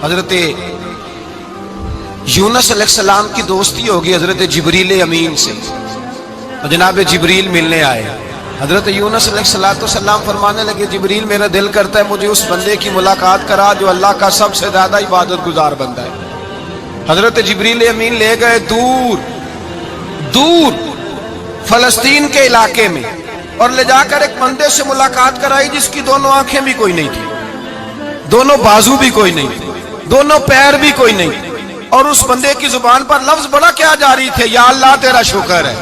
حضرت یونس علیہ السلام کی دوستی ہوگی حضرت جبریل امین سے، اور جناب جبریل ملنے آئے۔ حضرت یونس علیہ السلام فرمانے لگے جبریل میرا دل کرتا ہے مجھے اس بندے کی ملاقات کرا جو اللہ کا سب سے زیادہ عبادت گزار بندہ ہے۔ حضرت جبریل امین لے گئے دور دور فلسطین کے علاقے میں، اور لے جا کر ایک بندے سے ملاقات کرائی جس کی دونوں آنکھیں بھی کوئی نہیں تھی، دونوں بازو بھی کوئی نہیں تھے، دونوں پیر بھی کوئی نہیں تھے، اور اس بندے کی زبان پر لفظ بڑا کیا جاری تھے، یا اللہ تیرا شکر ہے،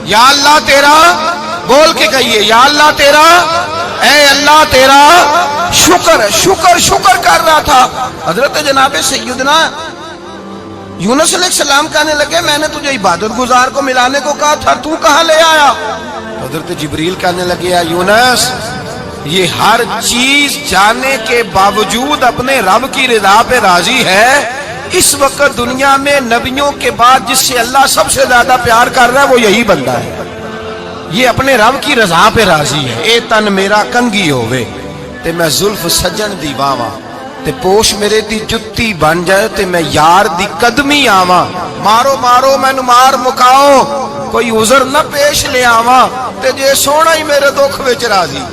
یا اللہ تیرا، بول کے کہیے یا اللہ تیرا، اے اللہ تیرا شکر ہے، شکر شکر کر رہا تھا۔ حضرت جناب سیدنا یونس علیہ السلام کہنے لگے میں نے تجھے عبادت گزار کو ملانے کو کہا تھا، تو کہاں لے آیا؟ حضرت جبریل کہنے لگے یا یونس یہ ہر چیز جانے کے باوجود اپنے رب کی رضا پہ راضی ہے۔ اس وقت دنیا میں نبیوں کے بعد جس سے اللہ سب سے زیادہ پیار کر رہا ہے وہ یہی بندہ ہے، یہ اپنے رب کی رضا پہ راضی ہے۔ اے تن میرا کنگھی ہوئے تے میں زلف سجن دی باواں، تے پوش میرے دی جتی بن جائے تے میں یار دی قدمی آواں، مارو مارو مینو مار مکاؤ کوئی عذر نہ پیش لے آواں، تے جے سونا ہی میرے دکھ وچ راضی،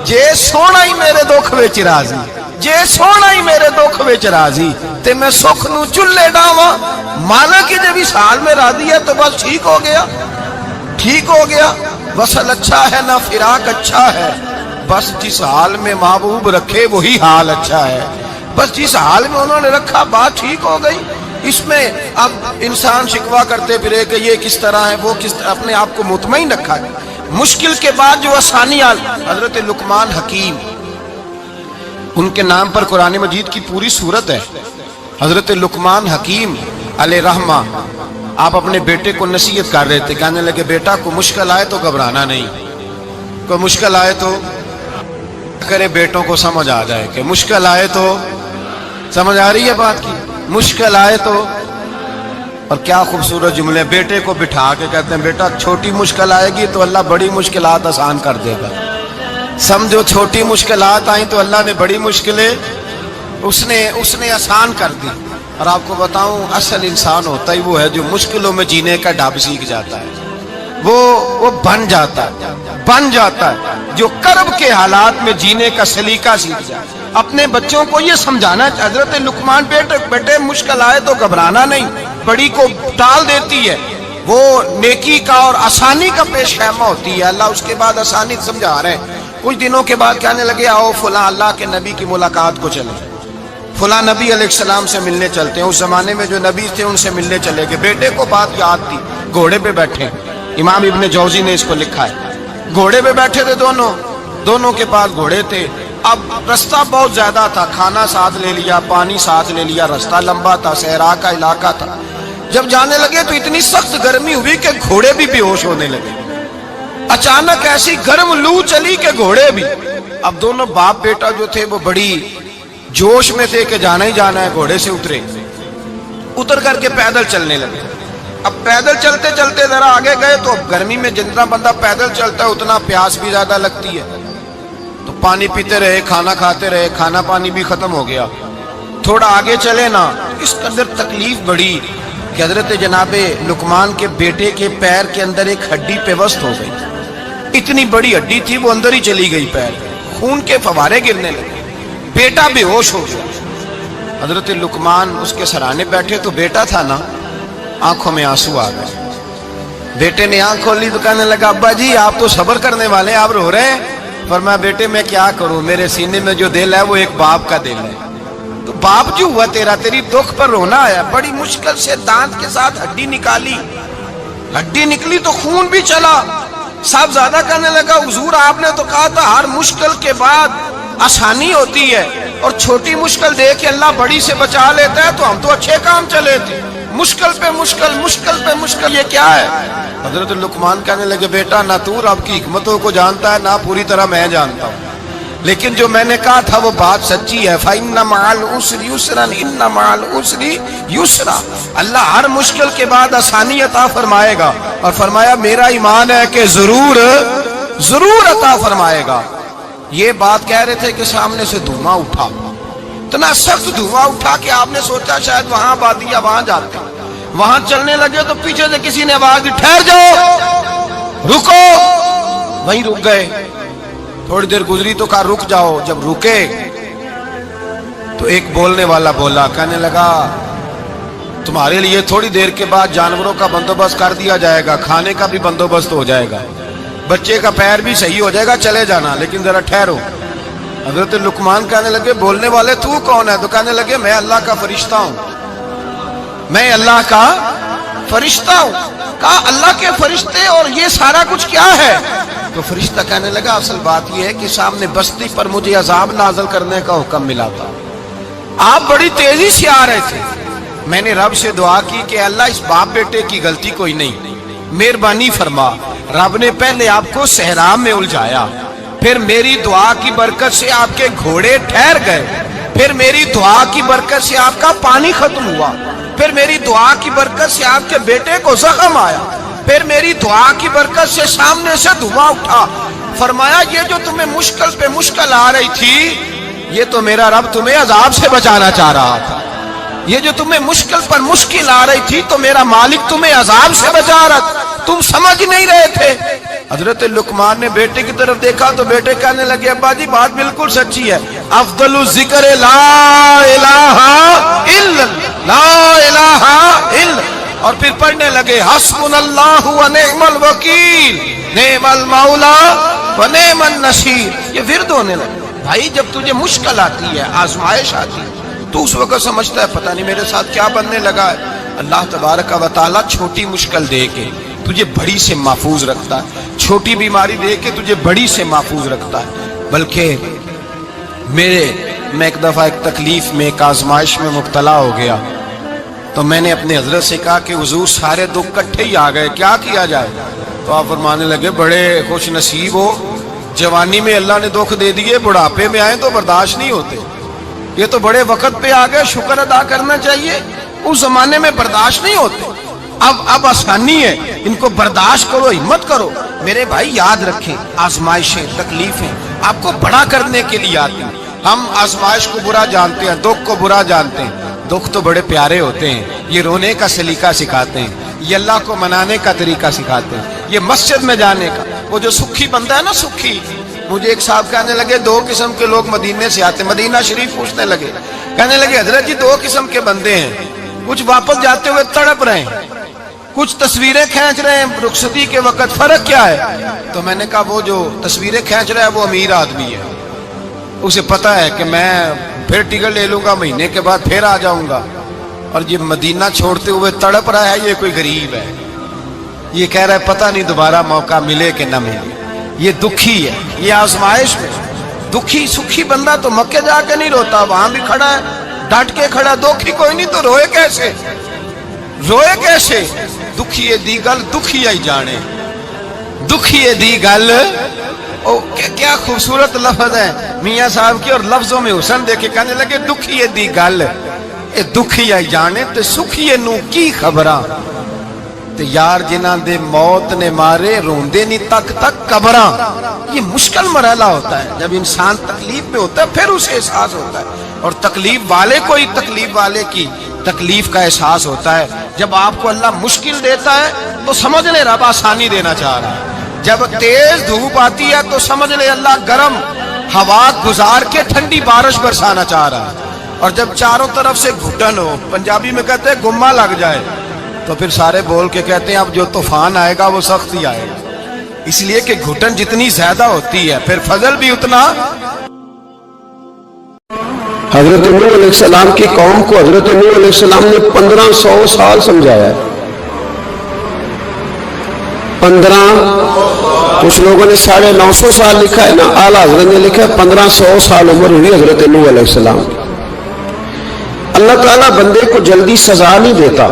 جے سونا ہی میرے دکھ وچ راضی، جے سونا ہی میرے دکھ وچ راضی تے میں سکھ نو چلے ڈاواں۔ مانا کہ جب اس حال میں راضی ہے تو بس ٹھیک ہو گیا، ٹھیک ہو گیا۔ وصل اچھا ہے نہ فراق اچھا ہے، بس جس حال میں محبوب رکھے وہی حال اچھا ہے، بس جس حال میں انہوں نے رکھا بات ٹھیک ہو گئی۔ اس میں اب انسان شکوہ کرتے پھرے کہ یہ کس طرح ہے وہ کس طرح، اپنے آپ کو مطمئن رکھا ہے۔ مشکل کے بعد جو آسانی آ، حضرت لقمان حکیم، ان کے نام پر قرآن مجید کی پوری سورت ہے۔ حضرت لقمان حکیم علیہ رحمہ آپ اپنے بیٹے کو نصیحت کر رہے تھے، کہنے لگے بیٹا کو مشکل آئے تو گھبرانا نہیں، کوئی مشکل آئے تو کرے بیٹوں کو سمجھ آ جائے کہ مشکل آئے تو، سمجھ آ رہی ہے بات کی، مشکل آئے تو۔ اور کیا خوبصورت جملے، بیٹے کو بٹھا کے کہتے ہیں بیٹا چھوٹی مشکل آئے گی تو اللہ بڑی مشکلات آسان کر دے گا، سمجھو چھوٹی مشکلات آئیں تو اللہ نے بڑی مشکلیں اس نے آسان کر دی۔ اور آپ کو بتاؤں اصل انسان ہوتا ہی وہ ہے جو مشکلوں میں جینے کا ڈھب سیکھ جاتا ہے، وہ بن جاتا ہے جو کرب کے حالات میں جینے کا سلیقہ سیکھ جائے۔ اپنے بچوں کو یہ سمجھانا، حضرت لقمان بیٹے مشکل آئے تو گھبرانا نہیں، بڑی کو ٹال دیتی ہے، وہ نیکی کا اور آسانی کا پیش خیمہ ہوتی ہے، اللہ اس کے بعد آسانی سمجھا رہے ہیں۔ کچھ دنوں کے بعد کہنے لگے آؤ فلاں اللہ کے نبی کی ملاقات کو چلیں، فلاں نبی علیہ السلام سے ملنے چلتے ہیں۔ اس زمانے میں جو نبی تھے ان سے ملنے چلے گئے۔ بیٹے کو بات یاد تھی، گھوڑے پہ بیٹھے، امام ابن جوزی نے اس کو لکھا ہے، گھوڑے پہ بیٹھے تھے دونوں کے پاس گھوڑے تھے۔ اب رستہ بہت زیادہ تھا، کھانا ساتھ لے لیا، پانی ساتھ لے لیا، رستہ لمبا تھا، صحرا کا علاقہ تھا۔ جب جانے لگے تو اتنی سخت گرمی ہوئی کہ گھوڑے بھی بے ہوش ہونے لگے، اچانک ایسی گرم لو چلی کہ گھوڑے بھی۔ اب دونوں باپ بیٹا جو تھے وہ بڑی جوش میں تھے کہ جانا ہی جانا ہے، گھوڑے سے اتر کر کے پیدل چلنے لگے۔ اب پیدل چلتے چلتے ذرا آگے گئے تو اب گرمی میں جتنا بندہ پیدل چلتا ہے اتنا پیاس بھی زیادہ لگتی ہے، تو پانی پیتے رہے، کھانا کھاتے رہے، کھانا پانی بھی ختم ہو گیا۔ تھوڑا آگے چلے نا، اس قدر تکلیف بڑی کہ حضرت جناب لقمان کے بیٹے کے پیر کے اندر ایک ہڈی پیوست ہو گئی، اتنی بڑی ہڈی تھی وہ اندر ہی چلی گئی، پیر خون کے فوارے گرنے لگے، بیٹا بے ہوش ہو گیا۔ حضرت لقمان اس کے سرانے بیٹھے تو بیٹا تھا نا، آنکھوں میں آنسو آ گئے۔ بیٹے نے آنکھ کھولی تو کہنے لگا ابا جی آپ تو صبر کرنے والے ہیں، آپ رو رہے ہیں۔ فرمایا بیٹے میں کیا کروں، میرے سینے میں جو دل ہے وہ ایک باپ کا دل ہے، تو باپ جو ہوا تیرا، تیری دکھ پر رونا آیا۔ بڑی مشکل سے دانت کے ساتھ ہڈی نکالی، ہڈی نکلی تو خون بھی چلا۔ صاحب زیادہ کہنے لگا حضور آپ نے تو کہا تھا ہر مشکل کے بعد آسانی ہوتی ہے، اور چھوٹی مشکل دیکھ کے اللہ بڑی سے بچا لیتا ہے، تو ہم تو اچھے کام چلے تھے، مشکل پہ مشکل، مشکل پہ مشکل، یہ کیا ہے؟ حضرت لقمان کہنے لگے بیٹا نہ تو رب کی حکمتوں کو جانتا ہے نہ پوری طرح میں جانتا ہوں، لیکن جو میں نے کہا تھا وہ بات سچی ہے۔ فَإِنَّ مَعَ الْعُسْرِ يُسْرًا إِنَّ مَعَ الْعُسْرِ يُسْرًا، اللہ ہر مشکل کے بعد آسانی عطا فرمائے گا، اور فرمایا میرا ایمان ہے کہ ضرور عطا فرمائے گا۔ یہ بات کہہ رہے تھے کہ سامنے سے دھواں اٹھا، اتنا سخت دھواں اٹھا کہ آپ نے سوچا شاید وہاں آبادی یا وہاں جاتے ہیں. وہاں چلنے لگے تو پیچھے سے کسی نے آواز دی ٹھہر جاؤ رکو. وہیں رک گئے. تھوڑی دیر گزری تو کہا رک جاؤ. جب رکے تو ایک بولنے والا بولا, کہنے لگا تمہارے لیے تھوڑی دیر کے بعد جانوروں کا بندوبست کر دیا جائے گا, کھانے کا بھی بندوبست ہو جائے گا, بچے کا پیر بھی صحیح ہو جائے گا, چلے جانا لیکن ذرا ٹھہرو. حضرت لقمان کہنے لگے بولنے والے تو کون ہے؟ تو کہنے لگے میں اللہ کا فرشتہ ہوں, میں اللہ کا فرشتہ ہوں. کہا اللہ کے فرشتے اور یہ سارا کچھ کیا ہے؟ تو فرشتہ کہنے لگا اصل بات یہ ہے کہ سامنے بستی پر مجھے عذاب نازل کرنے کا حکم ملا تھا, آپ بڑی تیزی سے آ رہے تھے. میں نے رب سے دعا کی کہ اللہ اس باپ بیٹے کی غلطی کوئی نہیں, مہربانی فرما. رب نے پہلے آپ کو صحرا میں الجھایا, پھر میری دعا کی برکت سے آپ کے گھوڑے ٹھہر گئے, پھر میری دعا کی برکت سے آپ کا پانی ختم ہوا, پھر میری دعا کی برکت سے آپ کے بیٹے کو زخم آیا, پھر میری دعا کی برکت سے سامنے سے دھواں اٹھا. فرمایا یہ جو تمہیں مشکل پہ مشکل آ رہی تھی, یہ تو میرا رب تمہیں عذاب سے بچانا چاہ رہا تھا. یہ جو تمہیں مشکل پر مشکل آ رہی تھی تو میرا مالک تمہیں عذاب سے بچا رہا تھا, تم سمجھ نہیں رہے تھے. حضرت لقمان نے بیٹے کی طرف دیکھا تو بیٹے کہنے لگے ابا جی بات بالکل سچی ہے, افضل الذکر لا الہ الا لا الہ الا, اور پھر پڑھنے لگے حسبنا اللہ و نعم الوکیل نعم المولا و نعم النصیر. یہ ورد ہونے لگے. بھائی جب تجھے مشکل آتی ہے, آزمائش آتی ہے, تو اس وقت سمجھتا ہے پتہ نہیں میرے ساتھ کیا بننے لگا ہے. اللہ تبارک و تعالیٰ چھوٹی مشکل دے کے تجھے بڑی سے محفوظ رکھتا ہے, چھوٹی بیماری دے کے تجھے بڑی سے محفوظ رکھتا ہے. بلکہ میں ایک دفعہ ایک تکلیف میں, ایک آزمائش میں مبتلا ہو گیا, تو میں نے اپنے حضرت سے کہا کہ حضور سارے دکھ کٹھے ہی آ گئے, کیا کیا جائے؟ تو آپ فرمانے لگے بڑے خوش نصیب ہو, جوانی میں اللہ نے دکھ دے دیے, بڑھاپے میں آئے تو برداشت نہیں ہوتے. یہ تو بڑے وقت پہ آ گئے, شکر ادا کرنا چاہیے. اس زمانے میں برداشت نہیں ہوتے, اب آسانی ہے, ان کو برداشت کرو, ہمت کرو. میرے بھائی یاد رکھیں آزمائشیں تکلیفیں آپ کو بڑا کرنے کے لیے آتی ہیں. ہم آزمائش کو برا جانتے ہیں, دکھ کو برا جانتے ہیں. دکھ تو بڑے پیارے ہوتے ہیں, یہ رونے کا سلیقہ سکھاتے ہیں, یہ اللہ کو منانے کا طریقہ سکھاتے ہیں, یہ مسجد میں جانے کا. وہ جو سکھی بندہ ہے نا, سکھی, مجھے ایک صاحب کہنے لگے دو قسم کے لوگ مدینے سے آتے, مدینہ شریف پوچھنے لگے, کہنے لگے حضرت جی دو قسم کے بندے ہیں, کچھ واپس جاتے ہوئے تڑپ رہے ہیں, کچھ تصویریں کھینچ رہے ہیں رخصتی کے وقت, فرق کیا ہے؟ تو میں نے کہا وہ جو تصویریں کھینچ رہا ہے وہ امیر آدمی ہے, اسے پتا ہے کہ میں پھر ٹکٹ لے لوں گا, مہینے کے بعد پھر آ جاؤں گا. اور یہ مدینہ چھوڑتے ہوئے تڑپ رہا ہے, یہ کوئی غریب ہے, یہ کہہ رہا ہے پتہ نہیں دوبارہ موقع ملے کہ نہ ملے. یہ دکھی ہے, یہ آزمائش میں دکھی. سکھی بندہ تو مکے جا کے نہیں روتا, وہاں بھی کھڑا ہے ڈٹ کے کھڑا, دکھی کوئی نہیں تو روئے کیسے, روئے کیسے؟ دکھی دی گل دکھی آئی جانے, دکھی دی گل. کیا خوبصورت لفظ ہے میاں صاحب کی, اور لفظوں میں حسن دیکھے کہنے لگے دکھی دی گل اے دکھی آئی جانے, تے سکھی نو کی خبراں, تے یار جنہ دے موت نے مارے روندے نہیں تک تک قبراں. یہ مشکل مرحلہ ہوتا ہے, جب انسان تکلیف میں ہوتا ہے پھر اسے احساس ہوتا ہے, اور تکلیف والے کو ہی تکلیف والے کی تکلیف کا احساس ہوتا ہے. جب آپ کو اللہ مشکل دیتا ہے تو سمجھ لے رب آسانی دینا چاہ رہا ہے, جب تیز دھوپ آتی ہے تو سمجھ لے اللہ گرم ہوا گزار کے ٹھنڈی بارش برسانا چاہ رہا ہے, اور جب چاروں طرف سے گھٹن ہو, پنجابی میں کہتے ہیں گما لگ جائے, تو پھر سارے بول کے کہتے ہیں اب جو طوفان آئے گا وہ سخت ہی آئے گا. اس لیے کہ گھٹن جتنی زیادہ ہوتی ہے پھر فضل بھی اتنا. حضرت نوح علیہ السلام کی قوم کو حضرت نوح علیہ السلام نے 1500 سال سمجھایا ہے. 15 کچھ لوگوں نے 950 سال لکھا ہے نا, اعلیٰ حضرت نے لکھا ہے 1500 سال عمر ہوئی حضرت نوح علیہ السلام. اللہ تعالیٰ بندے کو جلدی سزا نہیں دیتا,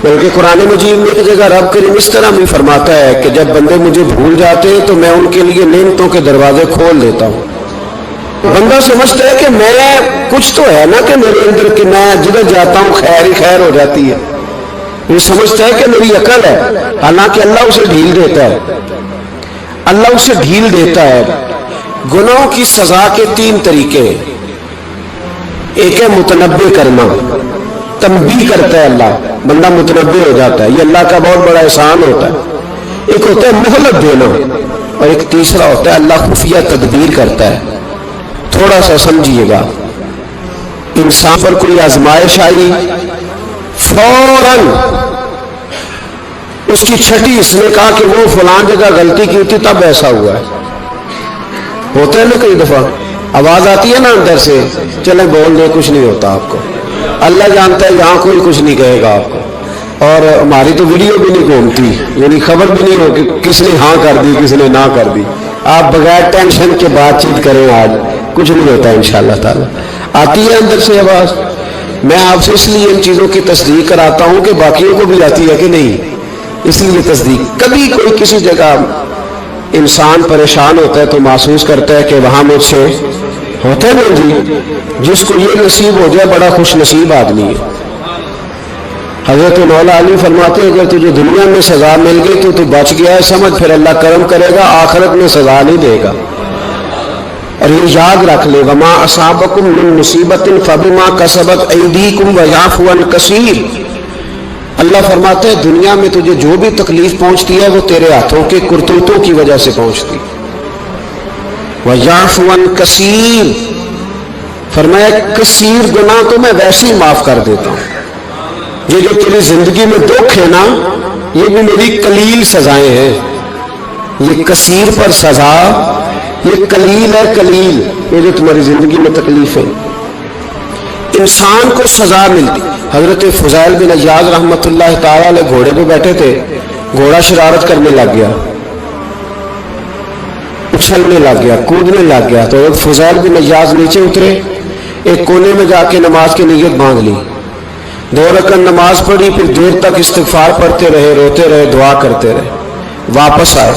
بلکہ قرآن مجید میں ایک جگہ رب کریم اس طرح بھی فرماتا ہے کہ جب بندے مجھے بھول جاتے ہیں تو میں ان کے لیے نعمتوں کے دروازے کھول دیتا ہوں. بندہ سمجھتا ہے کہ میں کچھ تو ہے نا کہ میرے اندر, کہ میں جدھر جاتا ہوں خیر ہی خیر ہو جاتی ہے. یہ سمجھتا ہے کہ میری عقل ہے, حالانکہ اللہ اسے ڈھیل دیتا ہے. اللہ اسے ڈھیل دیتا ہے. گناہوں کی سزا کے 3 طریقے. ایک ہے متنبع کرنا، تنبیہ کرتا ہے اللہ، بندہ متنبع ہو جاتا ہے، یہ اللہ کا بہت بڑا احسان ہوتا ہے۔ ایک ہوتا ہے مہلت دینا، اور ایک تیسرا ہوتا ہے اللہ خفیہ تدبیر کرتا ہے۔ تھوڑا سا سمجھیے گا، انسان پر کوئی آزمائش آئی، فوراً اس کی چھٹی اس نے کہا کہ وہ فلاں جگہ غلطی کی تھی تب ایسا ہوا ہے۔ ہوتا ہے نا کئی دفعہ آواز آتی ہے نا اندر سے، چلیں بول دیں کچھ نہیں ہوتا آپ کو، اللہ جانتا ہے یہاں کوئی کچھ نہیں کہے گا آپ کو، اور ہماری تو ویڈیو بھی نہیں گھومتی، یعنی خبر بھی نہیں ہو کہ کس نے ہاں کر دی کس نے نہ کر دی۔ آپ بغیر ٹینشن کے بات چیت کریں، آج کچھ نہیں ہوتا انشاءاللہ تعالی۔ آتی ہے اندر سے آواز، میں آپ سے اس لیے ان چیزوں کی تصدیق کراتا ہوں کہ باقیوں کو بھی آتی ہے کہ نہیں، اس لیے تصدیق۔ کبھی کوئی کسی جگہ انسان پریشان ہوتا ہے تو محسوس کرتا ہے کہ وہاں مجھ سے ہوتا ہے نا جی، جس کو یہ نصیب ہو جائے بڑا خوش نصیب آدمی ہے۔ حضرت مولا علی فرماتے ہیں اگر تجھے دنیا میں سزا مل گئی تو بچ گیا ہے سمجھ، پھر اللہ کرم کرے گا، آخرت میں سزا نہیں دے گا۔ اور یہ یاد رکھ لے، وما اصابکم من مصیبت فبما کسبت ایدیکم ویعفو عن کثیر۔ اللہ فرماتے ہیں دنیا میں تجھے جو بھی تکلیف پہنچتی ہے وہ تیرے ہاتھوں کے کرتوتوں کی وجہ سے پہنچتی، ویعفو عن کثیر، فرمایا کثیر گناہ تو میں ویسے ہی معاف کر دیتا ہوں۔ یہ جو تیری زندگی میں دکھ ہے نا، یہ بھی میری قلیل سزائیں ہیں، یہ کثیر پر سزا، یہ قلیل ہے قلیل، یہ جو تمہاری زندگی میں تکلیف ہے۔ انسان کو سزا ملتی۔ حضرت فضیل بن عیاض رحمۃ اللہ تعالی علیہ گھوڑے پہ بیٹھے تھے، گھوڑا شرارت کرنے لگ گیا، اچھلنے لگ گیا، کودنے لگ گیا، تو حضرت فضیل بن عیاض نیچے اترے، ایک کونے میں جا کے نماز کی نیت باندھ لی، 2 رکعت نماز پڑھی، پھر دیر تک استغفار پڑھتے رہے، روتے رہے، دعا کرتے رہے، واپس آئے۔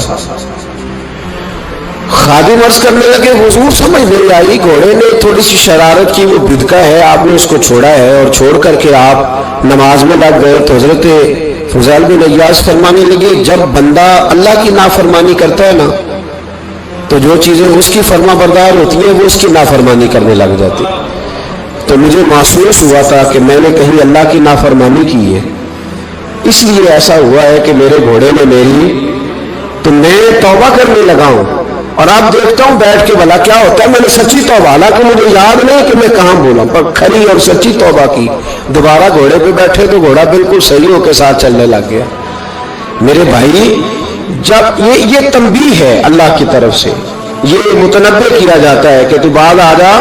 خادم عرض کرنے لگے حضور سمجھ نہیں آئی، گھوڑے نے تھوڑی سی شرارت کی، وہ بدکا ہے، آپ نے اس کو چھوڑا ہے اور چھوڑ کر کے آپ نماز میں لگ گئے۔ تو حضرت فضیل بن عیاض فرمانے لگے جب بندہ اللہ کی نافرمانی کرتا ہے نا تو جو چیزیں اس کی فرما بردار ہوتی ہیں وہ اس کی نافرمانی کرنے لگ جاتی۔ تو مجھے محسوس ہوا تھا کہ میں نے کہیں اللہ کی نافرمانی کی ہے، اس لیے ایسا ہوا ہے کہ میرے گھوڑے نے میری، تو میں توبہ کرنے لگا ہوں، اور آپ دیکھتا ہوں بیٹھ کے بھلا کیا ہوتا ہے، میں نے سچی توبہ، حالانکہ مجھے یاد نہیں کہ میں کہاں بولا، پر کھری اور سچی توبہ کی، دوبارہ گھوڑے پہ بیٹھے تو گھوڑا بالکل صحیح ہو کے ساتھ چلنے لگ گیا۔ میرے بھائی جب یہ تنبیہ ہے اللہ کی طرف سے، یہ متنبع کیا جاتا ہے کہ تو بعد آ جا۔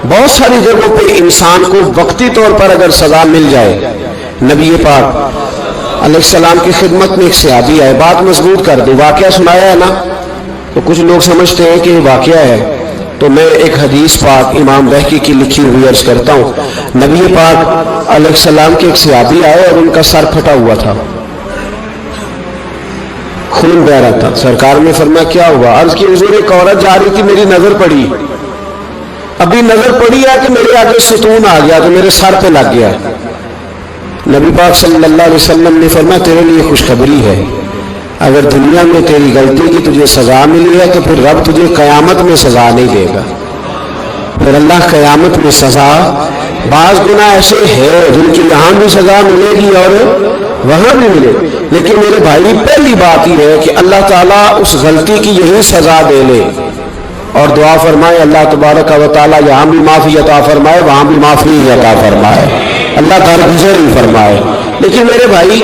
بہت ساری جگہوں پہ انسان کو وقتی طور پر اگر سزا مل جائے، نبی پاک علیہ السلام کی خدمت میں ایک صحابی آئے، بات مضبوط کر دوں، واقعہ سنایا ہے نا تو کچھ لوگ سمجھتے ہیں کہ یہ واقعہ ہے، تو میں ایک حدیث پاک امام بہقی کی لکھی ہوئی عرض کرتا ہوں۔ نبی پاک علیہ السلام کے ایک صحابی آئے اور ان کا سر پھٹا ہوا تھا، خون بہ رہا تھا۔ سرکار نے فرمایا کیا ہوا؟ عرض کی حضور ایک عورت جا رہی تھی، میری نظر پڑی، ابھی نظر پڑی ہے کہ میرے آگے ستون آ گیا تو میرے سر پہ لگ گیا۔ نبی پاک صلی اللہ علیہ وسلم نے فرمایا تیرے لیے خوشخبری ہے، اگر دنیا میں تیری غلطی کی تجھے سزا ملی ہے تو پھر رب تجھے قیامت میں سزا نہیں دے گا، پھر اللہ قیامت میں سزا، بعض گناہ ایسے ہیں جن کی یہاں بھی سزا ملے گی اور وہاں بھی ملے، لیکن میرے بھائی پہلی بات یہ ہے کہ اللہ تعالیٰ اس غلطی کی یہی سزا دے لے، اور دعا فرمائے اللہ تبارک و تعالیٰ یہاں بھی معافی عطا فرمائے وہاں بھی معافی عطا فرمائے، اللہ درگزر ہی فرمائے۔ لیکن میرے بھائی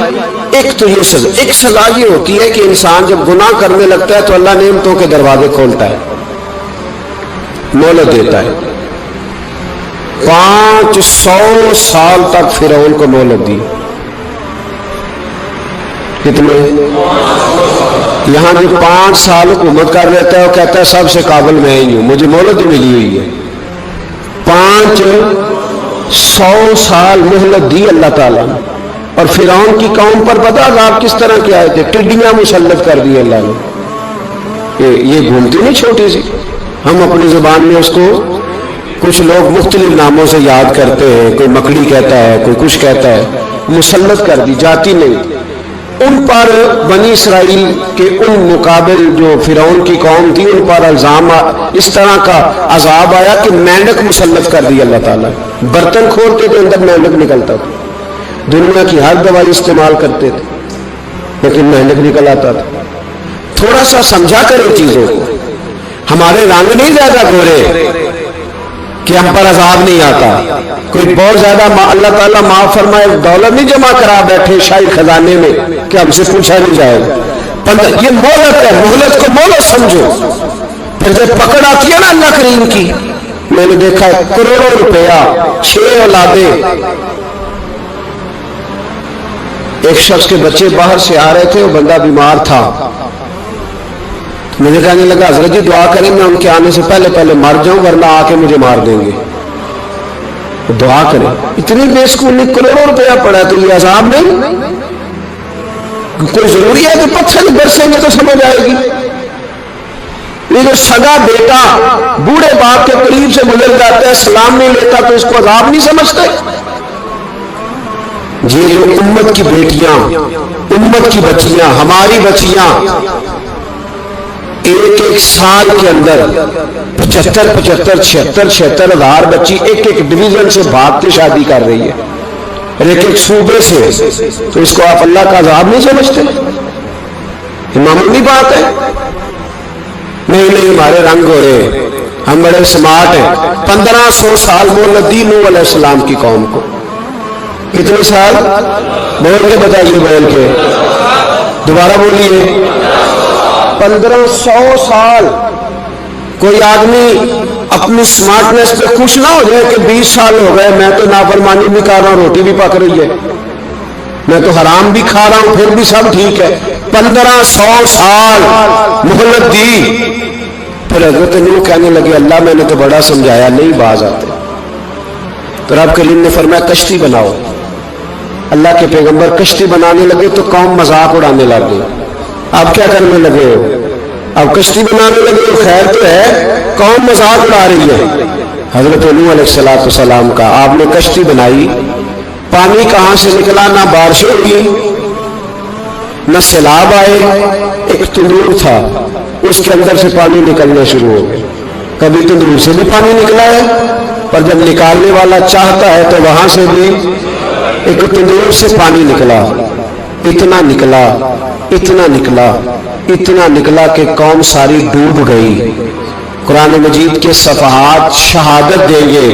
ایک تو یہ سزا، ایک سزا یہ ہوتی ہے کہ انسان جب گناہ کرنے لگتا ہے تو اللہ نعمتوں کے دروازے کھولتا ہے، مہلت دیتا ہے۔ 500 سال تک فرعون کو مہلت دی، کتنے؟ یہاں جو 5 سال حکومت کر لیتا ہے وہ کہتا ہے سب سے قابل میں ہی ہوں، مجھے مہلت ملی ہوئی ہے۔ 500 سال مہلت دی اللہ تعالیٰ نے، اور فرعون کی قوم پر پتہ عذاب کس طرح کے آئے تھے، ٹڈیاں مسلط کر دی اللہ نے۔ یہ گھومتی نہیں چھوٹی سی، ہم اپنی زبان میں اس کو کچھ لوگ مختلف ناموں سے یاد کرتے ہیں، کوئی مکڑی کہتا ہے، کوئی کچھ کہتا ہے، مسلط کر دی، جاتی نہیں۔ ان پر بنی اسرائیل کے ان مقابل جو فرعون کی قوم تھی ان پر الزام اس طرح کا عذاب آیا کہ مینڈک مسلط کر دی اللہ تعالیٰ. برتن کھولتے تھے اندر مینڈک نکلتا تھا. دنیا کی ہر دوائی استعمال کرتے تھے لیکن مینڈک نکل آتا تھا. تھوڑا سا سمجھا کریں چیزوں کو. ہمارے رنگ نہیں زیادہ گورے کہ ہم پر عذاب نہیں آتا. کوئی بہت زیادہ اللہ تعالیٰ معاف فرمائے دولت نہیں جمع کرا بیٹھے شاہی خزانے میں کہ ہم سے پوچھا نہیں جائے گا. یہ مہلت ہے. مہلت کو مہلت سمجھو. پھر جب پکڑ آتی ہے نا اللہ کریم کی, میں نے دیکھا کروڑوں روپیہ 6 اولادیں. ایک شخص کے بچے باہر سے آ رہے تھے, وہ بندہ بیمار تھا. مجھے کہنے لگا حضرت جی دعا کریں میں ان کے آنے سے پہلے مر جاؤں ورنہ آ کے مجھے مار دیں گے. دعا کریں. اتنی بے سکونی, کروڑوں روپیہ پڑا ہے تو یہ عذاب نہیں. کوئی ضروری ہے کہ پتھر برسیں گے تو سمجھ آئے گی. یہ جو سگا بیٹا بوڑھے باپ کے قریب سے گزر جاتا ہے سلام نہیں لیتا تو اس کو عذاب نہیں سمجھتے. یہ جو امت کی بیٹیاں, امت کی بچیاں, ہماری بچیاں ایک سال کے اندر 75,000 ہزار بچی ایک ڈویژن سے بھاگ کے شادی کر رہی ہے, ایک صوبے سے. تو اس کو آپ اللہ کا عذاب نہیں سمجھتے؟ یہ معمولی بات ہے. نہیں ہمارے رنگ ہو رہے, ہم بڑے سمارٹ ہیں. 1500 سال مہلت دی نوح علیہ السلام کی قوم کو. کتنے سال بول کے بتائیے, بول کے دوبارہ بولیے. 1500 سال. کوئی آدمی اپنی سمارٹنس پہ خوش نہ ہو جائے کہ 20 سال ہو گئے میں تو نافرمانی بھی کر رہا ہوں, روٹی بھی پک رہی ہے, میں تو حرام بھی کھا رہا ہوں, پھر بھی سب ٹھیک ہے. 1500 سال مہلت دی. پھر حضرت نوح کہنے لگے اللہ میں نے تو بڑا سمجھایا نہیں باز آتے. تو رب کریم نے فرمایا کشتی بناؤ. اللہ کے پیغمبر کشتی بنانے لگے تو قوم مذاق اڑانے لگے. آپ کیا کرنے لگے ہو؟ اب کشتی بنانے لگے تو خیر تو ہے, قوم مذاق اڑا رہی ہے. حضرت نوح علیہ السلام کا آپ نے کشتی بنائی, پانی کہاں سے نکلا, نہ بارشیں ہوئی نہ سیلاب آئے. ایک تندور تھا اس کے اندر سے پانی نکلنا شروع ہو گیا. کبھی تندور سے بھی پانی نکلا ہے, پر جب نکالنے والا چاہتا ہے تو وہاں سے بھی ایک تندور سے پانی نکلا. اتنا نکلا اتنا نکلا اتنا نکلا کہ قوم ساری ڈوب گئی. قرآن مجید کے صفحات شہادت دیں گے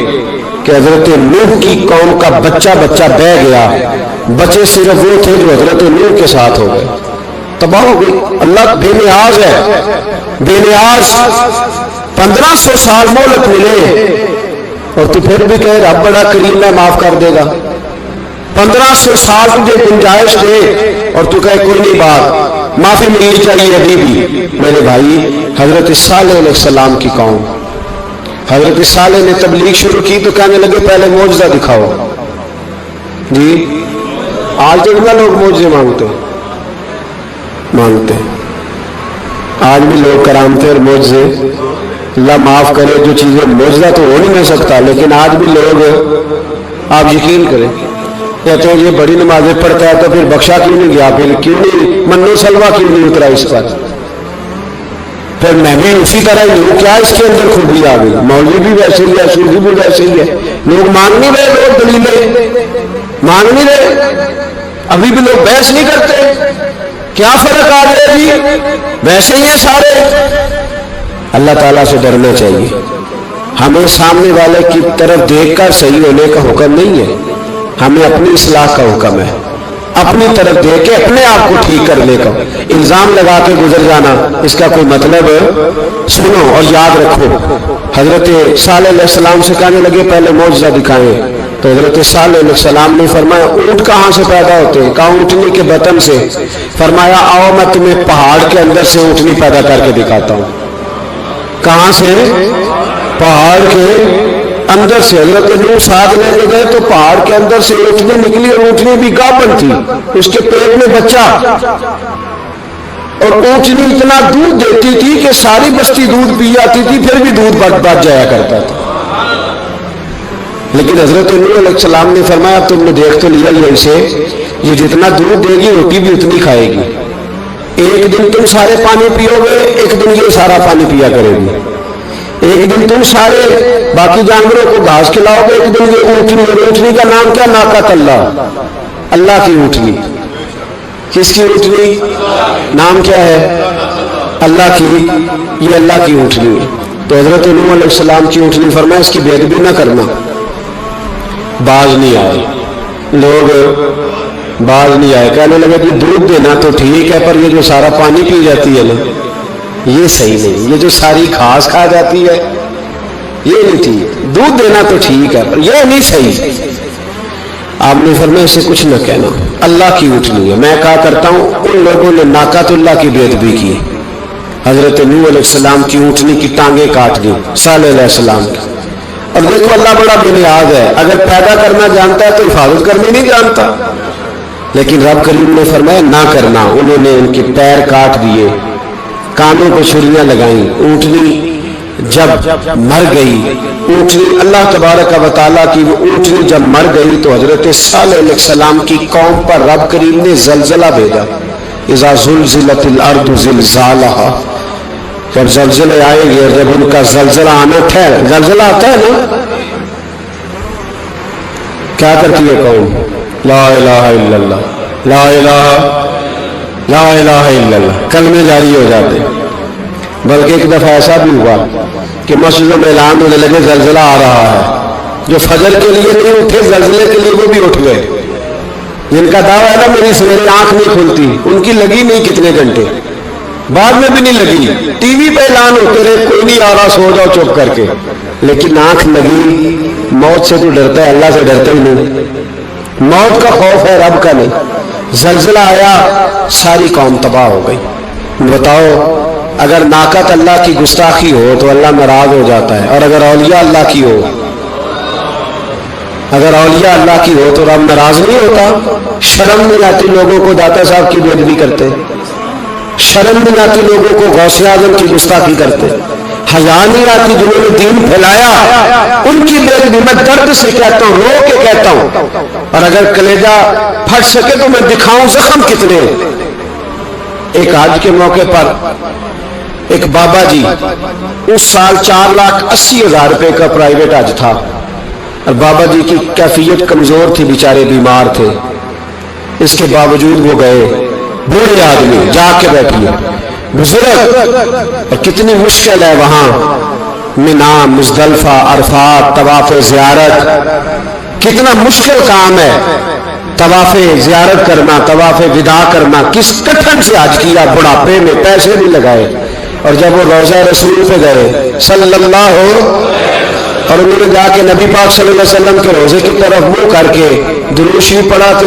کہ حضرت نوح کی قوم کا بچہ بہ گیا. بچے صرف وہ تھے جو حضرت نوح کے ساتھ ہو گئے, تباہ ہو گئی. اللہ بے نیاز ہے, بے نیاز. 1500 سال مہلت ملے اور تو پھر بھی کہے رب بڑا کریم ہے معاف کر دے گا. 1500 سال تجھے گنجائش دے اور تو کہے کوئی نہیں بات معافی ملنی چاہیے ابھی بھی. میرے بھائی حضرت صالح علیہ السلام کی قوم, حضرت صالح نے تبلیغ شروع کی تو کہنے لگے پہلے معجزہ دکھاؤ. جی آج کتنا لوگ معجزے مانگتے ہیں. آج بھی لوگ کرامتے اور معجزے, اللہ معاف کرے جو چیزیں معجزہ تو ہو نہیں سکتا, لیکن آج بھی لوگ, آپ یقین کریں, کہتے ہیں یہ بڑی نمازیں پڑھتا ہے تو پھر بخشا کیوں نہیں گیا, پھر کیوں نہیں منو سلوا کیوں نہیں اترا اس پر, پھر میں بھی اسی طرح ہی ہوں, کیا اس کے اندر خوبی آ گئی. مولوی بھی ویسے ہی ہے, صوفی بھی ویسے ہی ہے. لوگ مانگ نہیں رہے, لوگ دلیلیں مانگ نہیں رہے. ابھی بھی لوگ بحث نہیں کرتے. کیا فرق آ گیا جی, ویسے ہی ہیں سارے. اللہ تعالیٰ سے ڈرنا چاہیے. ہمیں سامنے والے کی طرف دیکھ کر صحیح ہونے کا حکم نہیں ہے, ہمیں اپنی اصلاح کا حکم ہے. اپنی طرف دیکھ کے اپنے آپ کو ٹھیک کرنے کا. الزام لگا کے گزر جانا اس کا کوئی مطلب ہے. سنو اور یاد رکھو, حضرت صالح علیہ السلام سے کہنے لگے پہلے معجزہ دکھائیں. تو حضرت صالح علیہ السلام نے فرمایا اونٹ کہاں سے پیدا ہوتے ہیں؟ کہا اونٹنی کے بطن سے. فرمایا آؤ میں تمہیں پہاڑ کے اندر سے اونٹنی پیدا کر کے دکھاتا ہوں. کہاں سے؟ پہاڑ کے اندر سے. حضرت نوح ساتھ لے کے گئے تو پہاڑ کے اندر سے اونٹنی نکلی, اور اونٹنی بھی گابن تھی, اس کے پیٹ میں بچہ, اور اونٹنی اتنا دودھ دیتی تھی کہ ساری بستی دودھ پی جاتی تھی, پھر بھی دودھ بچ جایا کرتا تھا. لیکن حضرت نوح علیہ السلام نے فرمایا تم نے دیکھ تو لیا, یہ اسے یہ جتنا دودھ دے گی روٹی بھی اتنی کھائے گی. ایک دن تم سارے پانی پیو گے, ایک دن یہ سارا پانی پیا کرے گی. ایک دن تم سارے باقی جانوروں کو گھاس کھلاؤ گے, ایک دن یہ اونٹنی. اونٹنی کا نام کیا؟ ناقۃ اللہ, اللہ کی اونٹنی. کس کی اونٹنی؟ نام کیا ہے؟ اللہ کی. یہ اللہ کی اونٹنی ہے. تو حضرت نوح علیہ السلام کی اونٹنی فرمایا اس کی بے ادبی نہ کرنا. باز نہیں آئے لوگ, باز نہیں آئے. کہنے لگے کہ دودھ دینا تو ٹھیک ہے, پر یہ جو سارا پانی پی جاتی ہے نا, یہ صحیح نہیں. یہ جو ساری گھاس کھا جاتی ہے یہ نہیں ٹھیک. دودھ دینا تو ٹھیک ہے پر یہ نہیں صحیح. آپ نے فرمایا اسے کچھ نہ کہنا, اللہ کی اونٹنی ہے. میں کہا کرتا ہوں ان لوگوں نے ناقۃ اللہ کی بے ادبی کی. حضرت نوح علیہ السلام کی اونٹنی کی ٹانگیں کاٹ دی, صالح علیہ السلام کی. اور دیکھو اللہ بڑا بے نیاز ہے, اگر پیدا کرنا جانتا ہے تو حفاظت کرنی نہیں جانتا. لیکن رب کریم نے فرمایا نہ کرنا. انہوں نے ان کے پیر کاٹ دیے, کانوں کو چھریاں لگائیں. اونٹنی جب مر گئی, اونٹنی اللہ تبارک و تعالیٰ کی اونٹنی جب مر گئی تو حضرت صالح علیہ السلام کی قوم پر رب کریم نے زلزلہ بھیجا. اذا زلزلت الارض زلزالہا, جب زلزلے آئیں گے, جب ان کا زلزلہ آنا ٹھہر, زلزلہ آتا ہے نا, کیا کرتی ہے قوم؟ لا الہ الا اللہ, لا الہ الا اللہ, کلمے جاری ہو جاتے. بلکہ ایک دفعہ ایسا بھی ہوا کہ مسجدوں میں اعلان ہونے لگے زلزلہ آ رہا ہے. جو فجر کے لیے نہیں اٹھے زلزلے کے لیے وہ بھی اٹھ گئے. جن کا دعویٰ ہے نا میری سویرے آنکھ نہیں کھلتی, ان کی لگی نہیں کتنے گھنٹے, بعد میں بھی نہیں لگی. ٹی وی پہ اعلان ہوتے رہے کوئی نہیں آ رہا, سو جاؤ چپ کر کے. لیکن آنکھ لگی. موت سے تو ڈرتا ہے, اللہ سے ڈرتا ہی نہیں. موت کا خوف ہے, رب کا نہیں. زلزلہ آیا, ساری قوم تباہ ہو گئی. بتاؤ اگر ناقۃ اللہ کی گستاخی ہو تو اللہ ناراض ہو جاتا ہے, اور اگر اولیاء اللہ کی ہو, اگر اولیاء اللہ کی ہو تو رب ناراض نہیں ہوتا. شرم نہیں آتی لوگوں کو داتا صاحب کی بے ادبی کرتے, شرم نہیں آتی لوگوں کو غوث اعظم کی گستاخی کرتے, حیا نہیں آتی جنہوں نے دین پھیلایا ان کی بے ادبی. میں درد سے کہتا ہوں, رو کے کہتا ہوں, اور اگر کلیجہ پھٹ سکے تو میں دکھاؤں زخم کتنے. ایک حج کے موقع پر ایک بابا جی, اس سال 4,80,000 روپے کا پرائیویٹ حج تھا, اور بابا جی کی کیفیت کمزور تھی, بیچارے بیمار تھے. اس کے باوجود وہ گئے. بوڑھے آدمی جا کے بیٹھے, بزرگ, اور کتنی مشکل ہے وہاں منا, مزدلفہ, عرفات, طواف زیارت, کتنا مشکل کام ہے طواف زیارت کرنا, طواف وداع کرنا. کس کٹھن سے حج کیا, بڑھاپے میں, پیسے بھی لگائے. اور جب وہ روضہ رسول پہ گئے صلی اللہ اور انہوں نے جا کے نبی پاک صلی اللہ علیہ وسلم کے روضے کی طرف منہ کر کے درود شریف پڑھا تو